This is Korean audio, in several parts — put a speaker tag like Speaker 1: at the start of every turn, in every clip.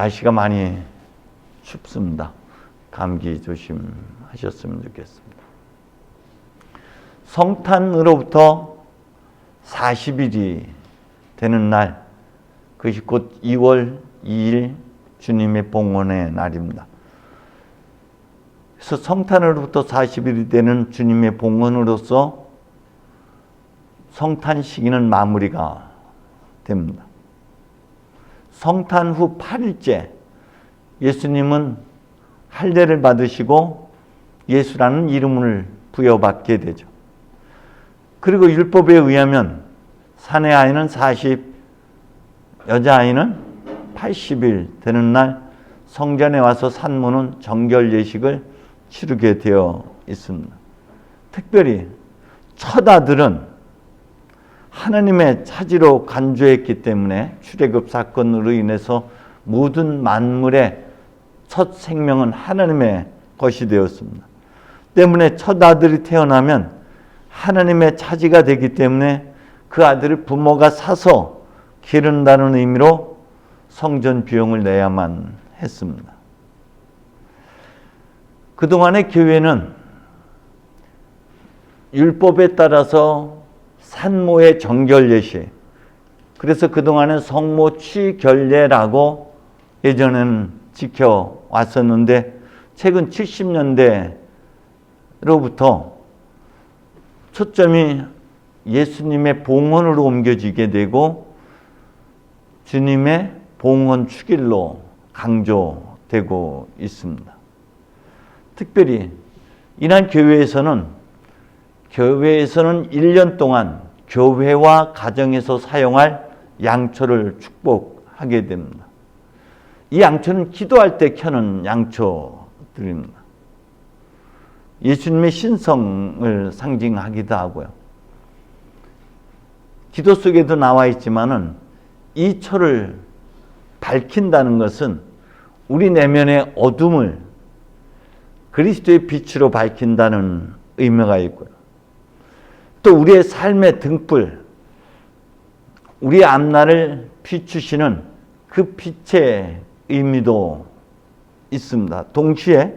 Speaker 1: 날씨가 많이 춥습니다. 감기 조심하셨으면 좋겠습니다. 성탄으로부터 40일이 되는 날, 그것이 곧 2월 2일 주님의 봉헌의 날입니다. 그래서 성탄으로부터 40일이 되는 주님의 봉헌으로서 성탄 시기는 마무리가 됩니다. 성탄 후 8일째 예수님은 할례를 받으시고 예수라는 이름을 부여받게 되죠. 그리고 율법에 의하면 사내 아이는 40, 여자아이는 80일 되는 날 성전에 와서 산모는 정결 예식을 치르게 되어 있습니다. 특별히 첫 아들은 하나님의 차지로 간주했기 때문에 출애굽 사건으로 인해서 모든 만물의 첫 생명은 하나님의 것이 되었습니다. 때문에 첫 아들이 태어나면 하나님의 차지가 되기 때문에 그 아들을 부모가 사서 기른다는 의미로 성전 비용을 내야만 했습니다. 그동안의 교회는 율법에 따라서 산모의 정결 예식, 그래서 그동안은 성모 취결례라고 예전에는 지켜왔었는데 최근 70년대로부터 초점이 예수님의 봉헌으로 옮겨지게 되고 주님의 봉헌 축일로 강조되고 있습니다. 특별히 이날 교회에서는 1년 동안 교회와 가정에서 사용할 양초를 축복하게 됩니다. 이 양초는 기도할 때 켜는 양초들입니다. 예수님의 신성을 상징하기도 하고요. 기도 속에도 나와 있지만은 이 초를 밝힌다는 것은 우리 내면의 어둠을 그리스도의 빛으로 밝힌다는 의미가 있고요. 또 우리의 삶의 등불, 우리 앞날을 비추시는 그 빛의 의미도 있습니다. 동시에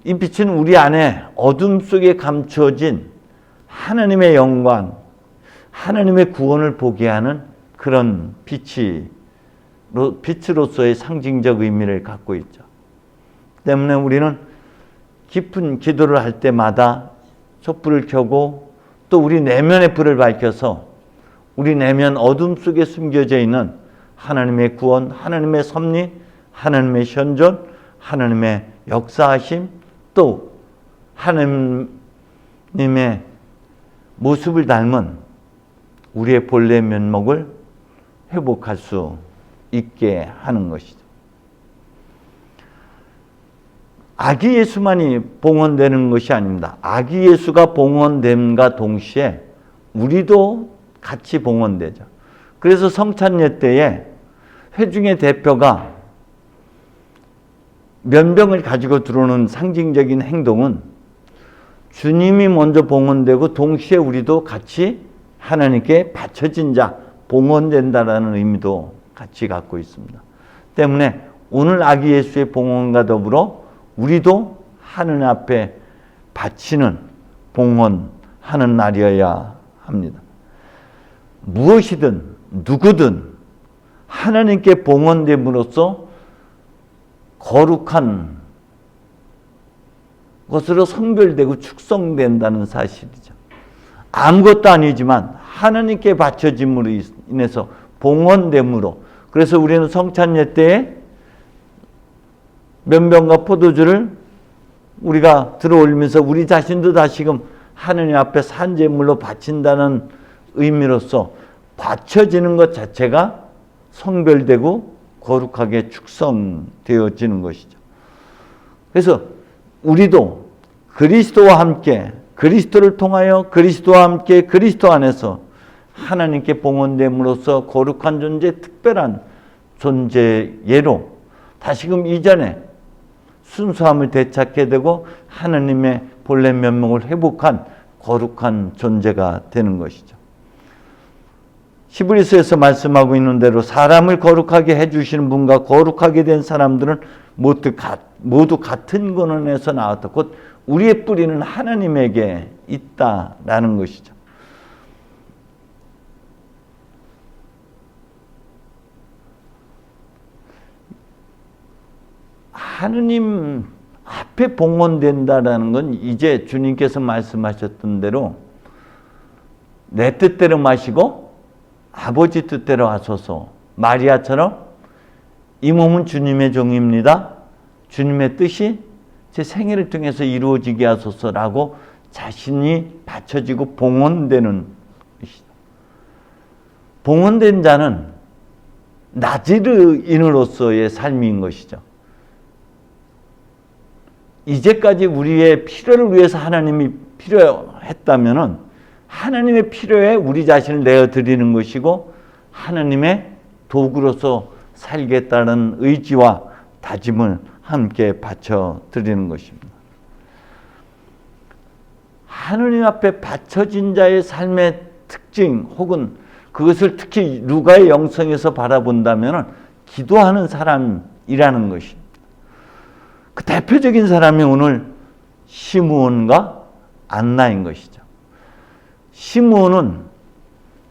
Speaker 1: 이 빛은 우리 안에 어둠 속에 감추어진 하나님의 영광, 하나님의 구원을 보게 하는 그런 빛으로서의 상징적 의미를 갖고 있죠. 때문에 우리는 깊은 기도를 할 때마다 촛불을 켜고 또 우리 내면의 불을 밝혀서 우리 내면 어둠 속에 숨겨져 있는 하나님의 구원, 하나님의 섭리, 하나님의 현존, 하나님의 역사하심, 또 하나님의 모습을 닮은 우리의 본래 면목을 회복할 수 있게 하는 것이죠. 아기 예수만이 봉헌되는 것이 아닙니다. 아기 예수가 봉헌됨과 동시에 우리도 같이 봉헌되죠. 그래서 성찬예 때에 회중의 대표가 면병을 가지고 들어오는 상징적인 행동은 주님이 먼저 봉헌되고 동시에 우리도 같이 하나님께 바쳐진 자, 봉헌된다라는 의미도 같이 갖고 있습니다. 때문에 오늘 아기 예수의 봉헌과 더불어 우리도 하느님 앞에 바치는 봉헌하는 날이어야 합니다. 무엇이든 누구든 하나님께 봉헌됨으로써 거룩한 것으로 성별되고 축성된다는 사실이죠. 아무것도 아니지만 하나님께 바쳐짐으로 인해서 봉헌됨으로, 그래서 우리는 성찬예 때에 면병과 포도주를 우리가 들어올리면서 우리 자신도 다시금 하느님 앞에 산제물로 바친다는 의미로서 바쳐지는 것 자체가 성별되고 거룩하게 축성되어지는 것이죠. 그래서 우리도 그리스도와 함께, 그리스도를 통하여 그리스도와 함께 그리스도 안에서 하나님께 봉헌됨으로써 거룩한 존재, 특별한 존재예로 다시금 이전에 순수함을 되찾게 되고 하나님의 본래 면목을 회복한 거룩한 존재가 되는 것이죠. 히브리서에서 말씀하고 있는 대로 사람을 거룩하게 해주시는 분과 거룩하게 된 사람들은 모두 같은 근원에서 나왔다. 곧 우리의 뿌리는 하나님에게 있다라는 것이죠. 하느님 앞에 봉헌된다라는 건 이제 주님께서 말씀하셨던 대로 내 뜻대로 마시고 아버지 뜻대로 하소서. 마리아처럼 이 몸은 주님의 종입니다. 주님의 뜻이 제 생애를 통해서 이루어지게 하소서라고 자신이 바쳐지고 봉헌되는 것이다. 봉헌된 자는 나지르인으로서의 삶인 것이죠. 이제까지 우리의 필요를 위해서 하나님이 필요했다면은 하나님의 필요에 우리 자신을 내어드리는 것이고 하나님의 도구로서 살겠다는 의지와 다짐을 함께 바쳐드리는 것입니다. 하느님 앞에 바쳐진 자의 삶의 특징 혹은 그것을 특히 누가의 영성에서 바라본다면 기도하는 사람이라는 것입니다. 그 대표적인 사람이 오늘 시므온과 안나인 것이죠. 시므온은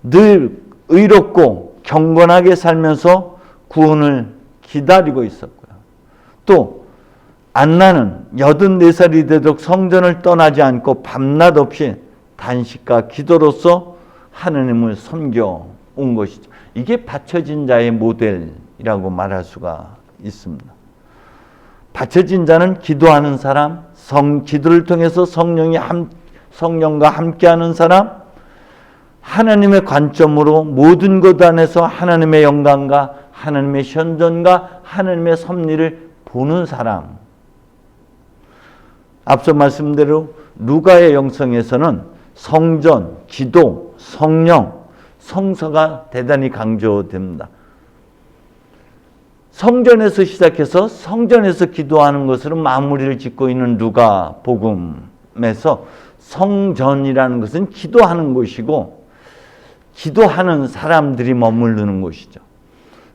Speaker 1: 늘 의롭고 경건하게 살면서 구원을 기다리고 있었고요. 또 안나는 84살이 되도록 성전을 떠나지 않고 밤낮 없이 단식과 기도로서 하느님을 섬겨온 것이죠. 이게 바쳐진 자의 모델이라고 말할 수가 있습니다. 바쳐진 자는 기도하는 사람, 기도를 통해서 성령과 함께하는 사람, 하나님의 관점으로 모든 것 안에서 하나님의 영광과 하나님의 현존과 하나님의 섭리를 보는 사람. 앞서 말씀대로 누가의 영성에서는 성전, 기도, 성령, 성서가 대단히 강조됩니다. 성전에서 시작해서 성전에서 기도하는 것으로 마무리를 짓고 있는 누가 복음에서 성전이라는 것은 기도하는 곳이고 기도하는 사람들이 머무르는 곳이죠.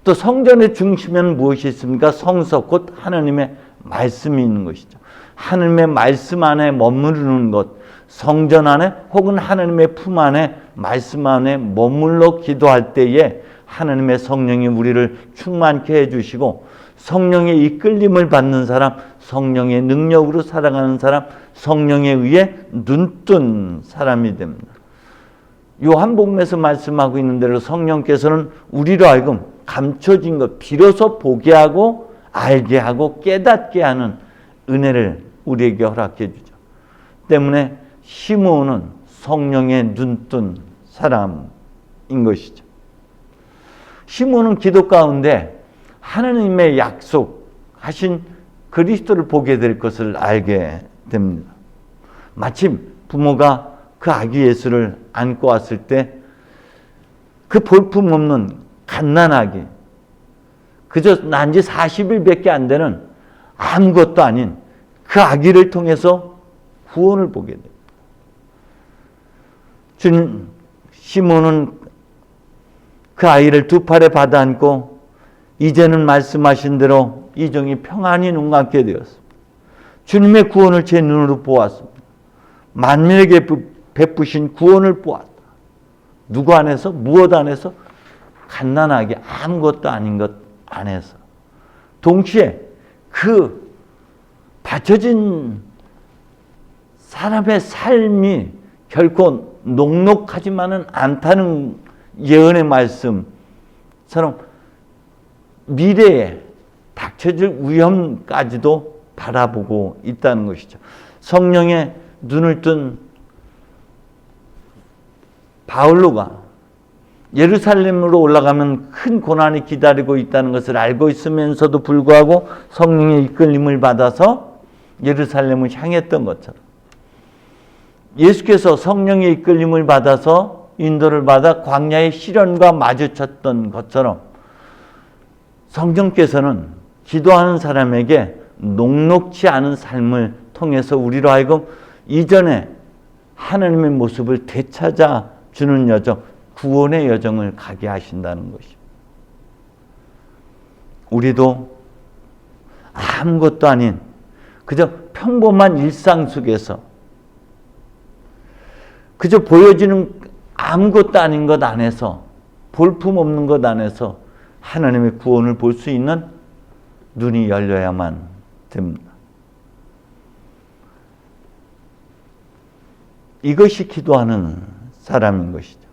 Speaker 1: 또 성전의 중심에는 무엇이 있습니까? 성서 곧 하나님의 말씀이 있는 것이죠. 하나님의 말씀 안에 머무르는 것, 성전 안에 혹은 하나님의 품 안에 말씀 안에 머물러 기도할 때에 하나님의 성령이 우리를 충만케 해주시고 성령의 이끌림을 받는 사람, 성령의 능력으로 살아가는 사람, 성령에 의해 눈뜬 사람이 됩니다. 요한복음에서 말씀하고 있는 대로 성령께서는 우리로 하여금 감춰진 것, 비로소 보게 하고 알게 하고 깨닫게 하는 은혜를 우리에게 허락해 주죠. 때문에 시므온은 성령의 눈뜬 사람인 것이죠. 시므온은 기도 가운데 하나님의 약속하신 그리스도를 보게 될 것을 알게 됩니다. 마침 부모가 그 아기 예수를 안고 왔을 때 그 볼품없는 갓난아기, 그저 난 지 40일밖에 안 되는 아무것도 아닌 그 아기를 통해서 구원을 보게 됩니다. 주님, 시므온은 그 아이를 두 팔에 받아 안고 이제는 말씀하신 대로 이 종이 평안히 눈 감게 되었습니다. 주님의 구원을 제 눈으로 보았습니다. 만민에게 베푸신 구원을 보았다. 누구 안에서? 무엇 안에서? 갓난아기 아무것도 아닌 것 안에서. 동시에 그 바쳐진 사람의 삶이 결코 녹록하지만은 않다는 예언의 말씀처럼 미래에 닥쳐질 위험까지도 바라보고 있다는 것이죠. 성령의 눈을 뜬 바울로가 예루살렘으로 올라가면 큰 고난이 기다리고 있다는 것을 알고 있으면서도 불구하고 성령의 이끌림을 받아서 예루살렘을 향했던 것처럼 예수께서 성령의 이끌림을 받아서 인도를 받아 광야의 시련과 마주쳤던 것처럼 성령께서는 기도하는 사람에게 녹록지 않은 삶을 통해서 우리로 하여금 이전에 하나님의 모습을 되찾아 주는 여정, 구원의 여정을 가게 하신다는 것입니다. 우리도 아무것도 아닌 그저 평범한 일상 속에서 그저 보여지는 아무것도 아닌 것 안에서, 볼품없는 것 안에서 하나님의 구원을 볼 수 있는 눈이 열려야만 됩니다. 이것이 기도하는 사람인 것이죠.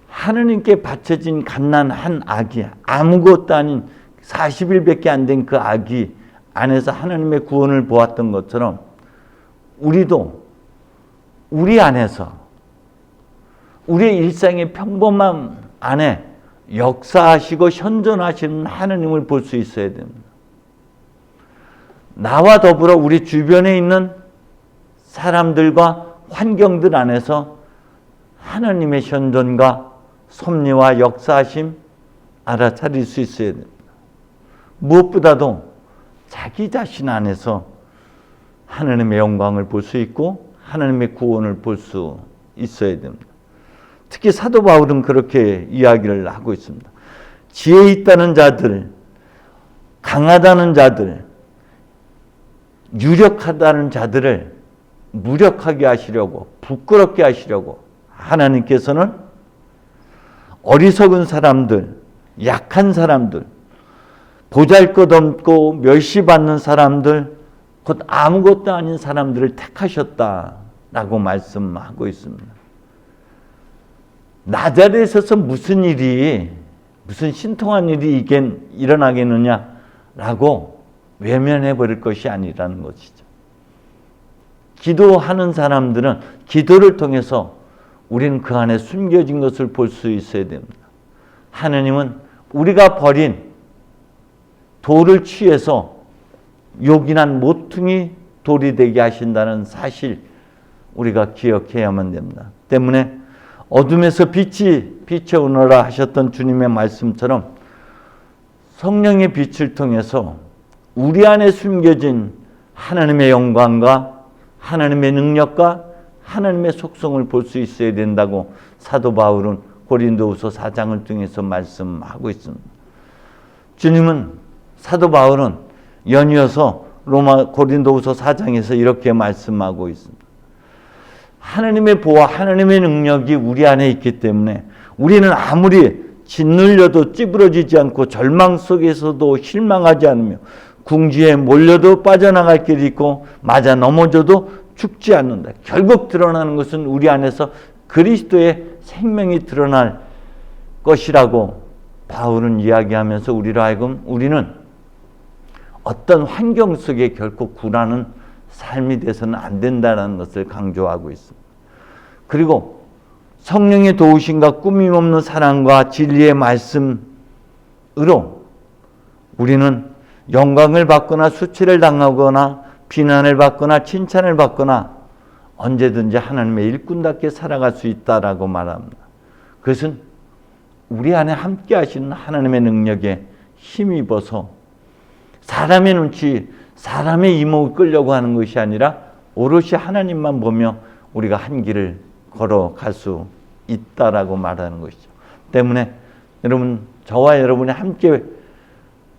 Speaker 1: 하느님께 바쳐진 갓난한 아기, 아무것도 아닌 40일밖에 안 된 그 아기 안에서 하나님의 구원을 보았던 것처럼 우리도 우리 안에서 우리의 일상의 평범함 안에 역사하시고 현존하시는 하나님을 볼 수 있어야 됩니다. 나와 더불어 우리 주변에 있는 사람들과 환경들 안에서 하나님의 현존과 섭리와 역사하심 알아차릴 수 있어야 됩니다. 무엇보다도 자기 자신 안에서 하나님의 영광을 볼 수 있고 하나님의 구원을 볼 수 있어야 됩니다. 특히 사도 바울은 그렇게 이야기를 하고 있습니다. 지혜 있다는 자들, 강하다는 자들, 유력하다는 자들을 무력하게 하시려고, 부끄럽게 하시려고 하나님께서는 어리석은 사람들, 약한 사람들, 보잘것없고 멸시받는 사람들, 곧 아무것도 아닌 사람들을 택하셨다라고 말씀하고 있습니다. 나자렛에 있어서 무슨 신통한 일이 일어나겠느냐라고 외면해 버릴 것이 아니라는 것이죠. 기도하는 사람들은 기도를 통해서 우리는 그 안에 숨겨진 것을 볼 수 있어야 됩니다. 하나님은 우리가 버린 돌을 취해서 요긴한 모퉁이 돌이 되게 하신다는 사실 우리가 기억해야만 됩니다. 때문에 어둠에서 빛이 비춰오너라 하셨던 주님의 말씀처럼 성령의 빛을 통해서 우리 안에 숨겨진 하나님의 영광과 하나님의 능력과 하나님의 속성을 볼 수 있어야 된다고 사도 바울은 고린도후서 4장을 통해서 말씀하고 있습니다. 주님은, 사도 바울은 연이어서 고린도후서 4장에서 이렇게 말씀하고 있습니다. 하나님의 보화, 하나님의 능력이 우리 안에 있기 때문에 우리는 아무리 짓눌려도 찌부러지지 않고 절망 속에서도 실망하지 않으며 궁지에 몰려도 빠져나갈 길이 있고 맞아 넘어져도 죽지 않는다. 결국 드러나는 것은 우리 안에서 그리스도의 생명이 드러날 것이라고 바울은 이야기하면서 우리로 하여금 우리는 어떤 환경 속에 결코 굴하는 삶이 돼서는 안 된다는 것을 강조하고 있습니다. 그리고 성령의 도우심과 꾸밈없는 사랑과 진리의 말씀으로 우리는 영광을 받거나 수치를 당하거나 비난을 받거나 칭찬을 받거나 언제든지 하나님의 일꾼답게 살아갈 수 있다라고 말합니다. 그것은 우리 안에 함께 하시는 하나님의 능력에 힘입어서 사람의 눈치, 사람의 이목을 끌려고 하는 것이 아니라 오롯이 하나님만 보며 우리가 한 길을 걸어갈 수 있다라고 말하는 것이죠. 때문에 여러분, 저와 여러분이 함께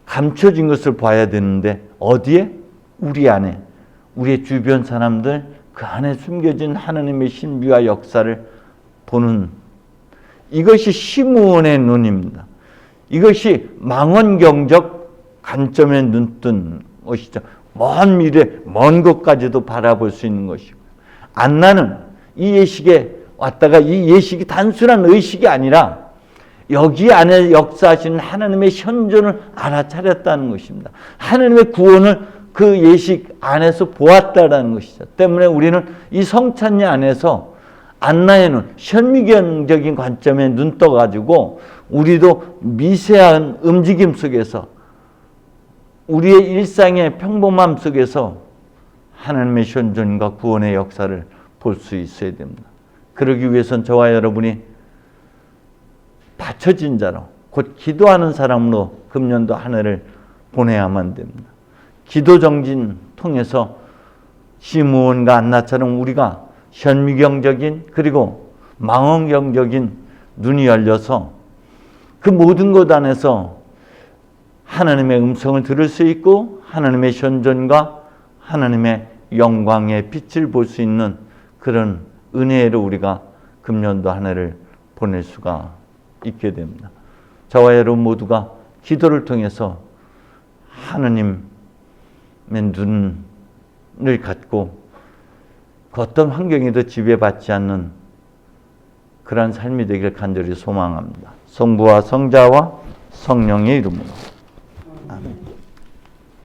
Speaker 1: 감춰진 것을 봐야 되는데 어디에? 우리 안에, 우리의 주변 사람들, 그 안에 숨겨진 하나님의 신비와 역사를 보는, 이것이 심우원의 눈입니다. 이것이 망원경적 관점에 눈뜬 것이죠. 먼 미래, 먼 곳까지도 바라볼 수 있는 것이고, 안나는 이 예식에 왔다가 이 예식이 단순한 의식이 아니라 여기 안에 역사하시는 하나님의 현존을 알아차렸다는 것입니다. 하나님의 구원을 그 예식 안에서 보았다라는 것이죠. 때문에 우리는 이 성찬례 안에서 안나의 눈, 현미경적인 관점에 눈 떠가지고 우리도 미세한 움직임 속에서 우리의 일상의 평범함 속에서 하나님의 현존과 구원의 역사를 볼 수 있어야 됩니다. 그러기 위해서는 저와 여러분이 바쳐진 자로, 곧 기도하는 사람으로 금년도 한 해를 보내야만 됩니다. 기도 정진 통해서 시므온과 안나처럼 우리가 현미경적인, 그리고 망원경적인 눈이 열려서 그 모든 것 안에서 하나님의 음성을 들을 수 있고 하나님의 현존과 하나님의 영광의 빛을 볼 수 있는 그런 은혜로 우리가 금년도 한 해를 보낼 수가 있게 됩니다. 저와 여러분 모두가 기도를 통해서 하나님의 눈을 갖고 그 어떤 환경에도 지배받지 않는 그러한 삶이 되기를 간절히 소망합니다. 성부와 성자와 성령의 이름으로.